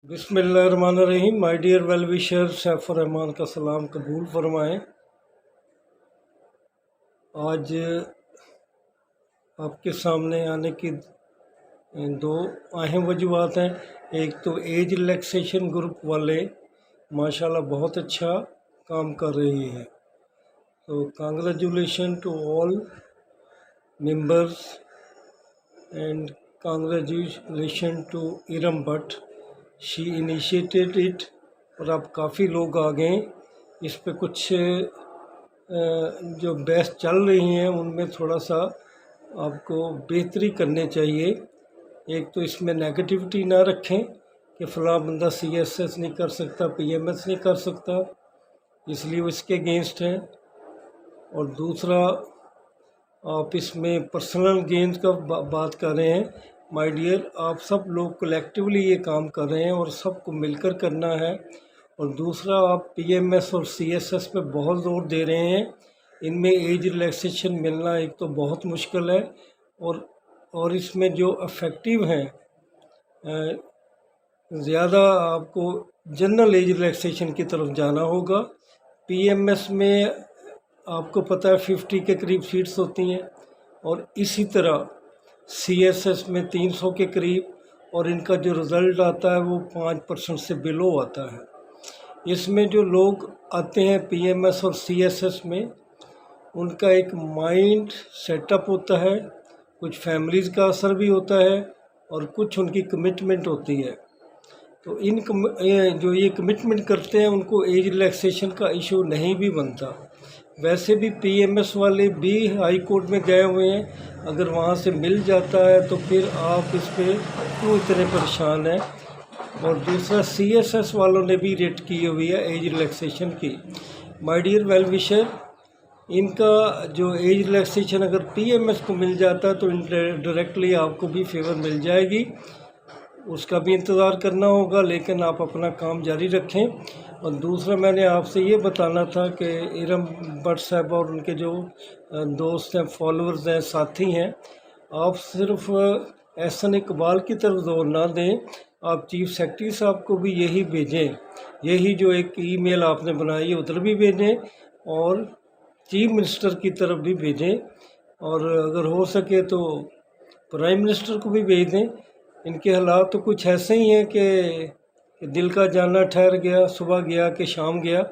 बिस्मिल्लाहिर्रहमानिर्रहीम। My dear well wisher, Saifur Rahman का सलाम कबूल फरमाएँ। आज आपके सामने आने की दो अहम वजूहत हैं। एक तो एज रिलैक्सेशन ग्रुप वाले माशाल्लाह बहुत अच्छा काम कर रही है, तो congratulation to all members and congratulation to Iram Bhatt, she initiated it. और अब काफ़ी लोग आ गए इस पे। कुछ जो बहस चल रही हैं उनमें थोड़ा सा आपको बेहतरी करने चाहिए। एक तो इसमें नेगेटिविटी ना रखें कि फ़लाँ बंदा CSS नहीं कर सकता, PMS नहीं कर सकता, इसलिए वो इसके अगेंस्ट हैं। और दूसरा, आप इसमें पर्सनल गेन्स का बात कर रहे हैं। माय डियर, आप सब लोग कलेक्टिवली ये काम कर रहे हैं और सबको मिलकर करना है। और दूसरा, आप PMS और CSS पे बहुत ज़ोर दे रहे हैं। इनमें एज रिलैक्सेशन मिलना एक तो बहुत मुश्किल है, और इसमें जो इफ़ेक्टिव हैं ज़्यादा आपको जनरल एज रिलैक्सेशन की तरफ जाना होगा। PMS में आपको पता है 50 के करीब सीट्स होती हैं, और इसी तरह CSS में 300 के करीब, और इनका जो रिज़ल्ट आता है वो 5% से बिलो आता है। इसमें जो लोग आते हैं PMS और CSS में, उनका एक माइंड सेटअप होता है, कुछ फैमिलीज़ का असर भी होता है, और कुछ उनकी कमिटमेंट होती है। तो जो ये कमिटमेंट करते हैं उनको एज रिलैक्सेशन का इशू नहीं भी बनता। वैसे भी PMS वाले भी हाई कोर्ट में गए हुए हैं, अगर वहाँ से मिल जाता है तो फिर आप इस पे क्यों इतने परेशान हैं। और दूसरा, CSS वालों ने भी रेट की हुई है एज रिलैक्सेशन की। माय डियर वेल विशर, इनका जो एज रिलैक्सेशन अगर PMS को मिल जाता है तो डायरेक्टली आपको भी फेवर मिल जाएगी, उसका भी इंतज़ार करना होगा, लेकिन आप अपना काम जारी रखें। और दूसरा, मैंने आपसे ये बताना था कि इरम भट्ट साहब और उनके जो दोस्त हैं, फॉलोअर्स हैं, साथी हैं, आप सिर्फ एहसन इकबाल की तरफ जोर ना दें, आप चीफ सेक्रेटरी साहब को भी यही भेजें, यही जो एक ईमेल आपने बनाई है उधर भी भेजें, और चीफ मिनिस्टर की तरफ भी भेजें, और अगर हो सके तो प्राइम मिनिस्टर को भी भेज दें। इनके हालात तो कुछ ऐसे ही हैं कि दिल का जाना ठहर गया, सुबह गया कि शाम गया।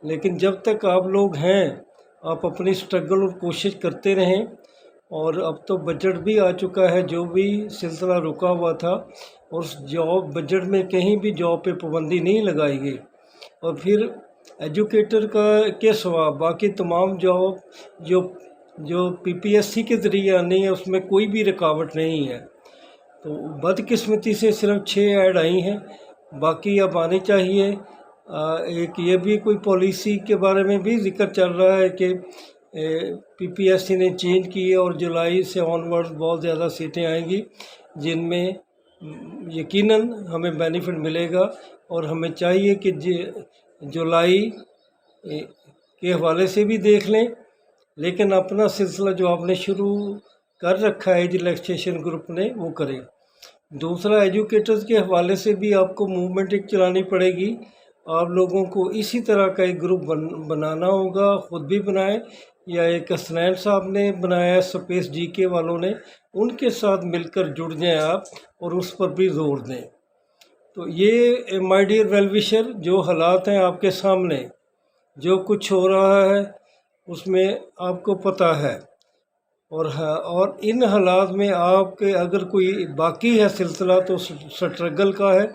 लेकिन जब तक आप लोग हैं, आप अपनी स्ट्रगल और कोशिश करते रहें। और अब तो बजट भी आ चुका है, जो भी सिलसिला रुका हुआ था, और जॉब बजट में कहीं भी जॉब पे पाबंदी नहीं लगाई गई। और फिर एजुकेटर के सिवा बाकी तमाम जॉब जो PPSC के ज़रिए आनी है, उसमें कोई भी रुकावट नहीं है। तो बदकिस्मती से सिर्फ 6 ऐड आई हैं, बाकी अब आनी चाहिए। एक ये भी कोई पॉलिसी के बारे में भी जिक्र चल रहा है कि PPSC ने चेंज की है, और जुलाई से ऑनवर्ड बहुत ज़्यादा सीटें आएंगी, जिनमें यकीनन हमें बेनिफिट मिलेगा। और हमें चाहिए कि जुलाई के हवाले से भी देख लें, लेकिन अपना सिलसिला जो आपने शुरू कर रखा है एज रिलैक्सेशन ग्रुप ने, वो करें। दूसरा, एजुकेटर्स के हवाले से भी आपको मूवमेंट एक चलानी पड़ेगी। आप लोगों को इसी तरह का एक ग्रुप बनाना होगा, ख़ुद भी बनाएं, या एक हसनैन साहब ने बनाया स्पेस GK वालों ने, उनके साथ मिलकर जुड़ जाएं आप, और उस पर भी ज़ोर दें। तो ये माय डियर वेल विशर, जो हालात हैं आपके सामने, जो कुछ हो रहा है उसमें आपको पता है। और इन हालात में आपके अगर कोई बाकी है सिलसिला, तो स्ट्रगल का है,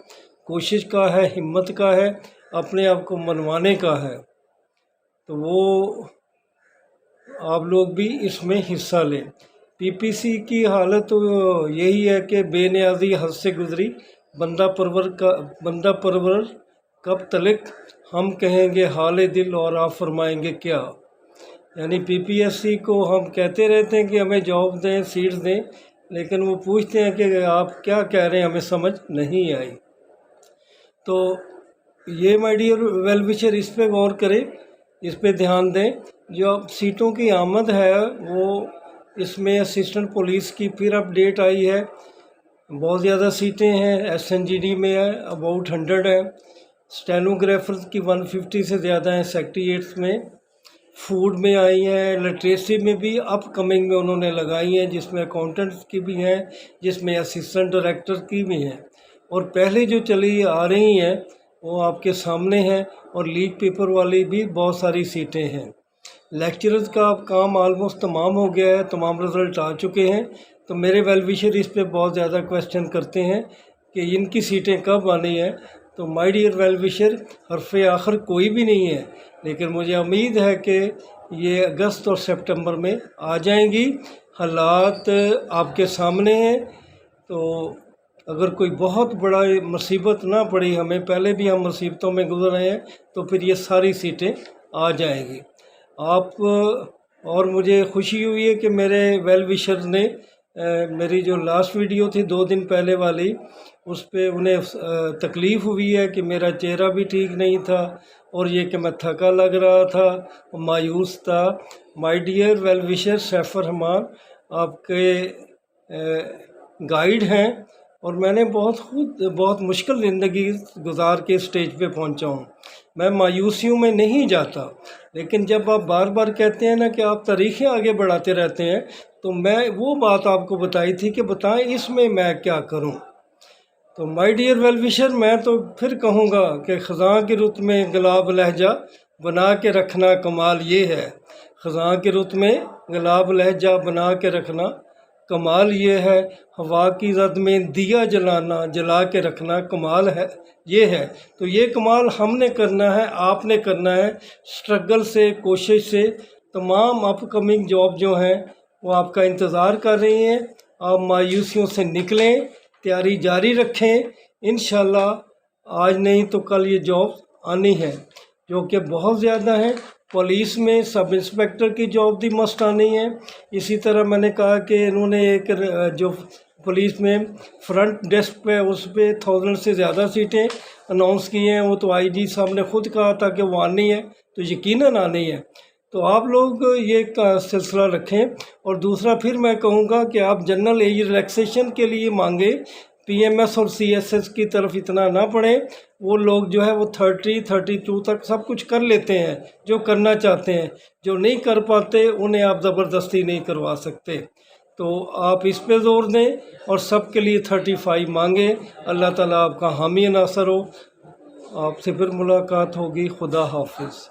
कोशिश का है, हिम्मत का है, अपने आप को मनवाने का है। तो वो आप लोग भी इसमें हिस्सा लें। PPC की हालत तो यही है कि बेनियाज़ी हद से गुजरी, बंदा परवर कब तलक, हम कहेंगे हाल दिल और आप फरमाएंगे क्या। यानी PPSC को हम कहते रहते हैं कि हमें जॉब दें, सीट्स दें, लेकिन वो पूछते हैं कि आप क्या कह रहे हैं, हमें समझ नहीं आई। तो ये माय डियर वेल विशर, इस पे गौर करें, इस पे ध्यान दें। जो सीटों की आमद है वो इसमें असिस्टेंट पुलिस की फिर अपडेट आई है, बहुत ज़्यादा सीटें हैं। SNGD में है अबाउट 100 है, स्टेनोग्राफर्स की 150 से ज़्यादा हैं सेक्रेटरीट्स में। फूड में आई हैं, लिटरेसी में भी अपकमिंग में उन्होंने लगाई हैं, जिसमें अकाउंटेंट्स की भी हैं, जिसमें असिस्टेंट डायरेक्टर की भी हैं, और पहले जो चली आ रही हैं वो आपके सामने हैं, और लीग पेपर वाली भी बहुत सारी सीटें हैं। लेक्चरर्स का अब काम ऑलमोस्ट तमाम हो गया है, तमाम रिज़ल्ट आ चुके हैं। तो मेरे वेल विशर इस पे बहुत ज़्यादा क्वेश्चन करते हैं कि इनकी सीटें कब आनी है। तो माय डियर वेल विशर, हरफ आखिर कोई भी नहीं है, लेकिन मुझे उम्मीद है कि ये अगस्त और सितंबर में आ जाएंगी। हालात आपके सामने हैं, तो अगर कोई बहुत बड़ा मुसीबत ना पड़ी हमें, पहले भी हम मुसीबतों में गुजर रहे हैं, तो फिर ये सारी सीटें आ जाएंगी। आप और मुझे खुशी हुई है कि मेरे वेल विशर ने मेरी जो लास्ट वीडियो थी 2 दिन पहले वाली, उस पे उन्हें तकलीफ़ हुई है कि मेरा चेहरा भी ठीक नहीं था, और ये कि मैं थका लग रहा था, मायूस था। My dear well wisher, Saifur Rahman आपके गाइड हैं, और मैंने बहुत मुश्किल ज़िंदगी गुजार के स्टेज पे पहुंचा हूं। मैं मायूसियों में नहीं जाता, लेकिन जब आप बार बार कहते हैं ना कि आप तारीखें आगे बढ़ाते रहते हैं, तो मैं वो बात आपको बताई थी कि बताएं इसमें मैं क्या करूं। तो माय डियर वेल विशर, मैं तो फिर कहूँगा कि ख़ज़ां की रुत में गुलाब लहजा बना के रखना कमाल ये है। ख़ज़ां की रुत में गुलाब लहजा बना के रखना कमाल ये है। हवा की रद में दिया जलाना जला के रखना कमाल है ये है। तो ये कमाल हमने करना है, आपने करना है, स्ट्रगल से, कोशिश से। तमाम अपकमिंग जॉब जो हैं वो आपका इंतज़ार कर रही हैं। आप मायूसियों से निकलें, तैयारी जारी रखें। इंशाल्लाह आज नहीं तो कल ये जॉब आनी है, जो कि बहुत ज़्यादा है। पुलिस में सब इंस्पेक्टर की जॉब भी मस्ट आनी है। इसी तरह मैंने कहा कि इन्होंने एक जो पुलिस में फ्रंट डेस्क पे उस पे 1000 से ज़्यादा सीटें अनाउंस की हैं। वो तो IG साहब ने ख़ुद कहा था कि वो आनी है, तो यकीनन आनी है। तो आप लोग ये सिलसिला रखें। और दूसरा फिर मैं कहूँगा कि आप जनरल एज रिलैक्सेशन के लिए मांगे, PMS और CSS की तरफ इतना ना पड़ें। वो लोग जो है वो 30-32 तक सब कुछ कर लेते हैं जो करना चाहते हैं। जो नहीं कर पाते उन्हें आप ज़बरदस्ती नहीं करवा सकते। तो आप इस पे ज़ोर दें और सब के लिए 35 मांगे। अल्लाह ताला आपका हामी नासर हो। आपसे फिर मुलाकात होगी। खुदा हाफिज़।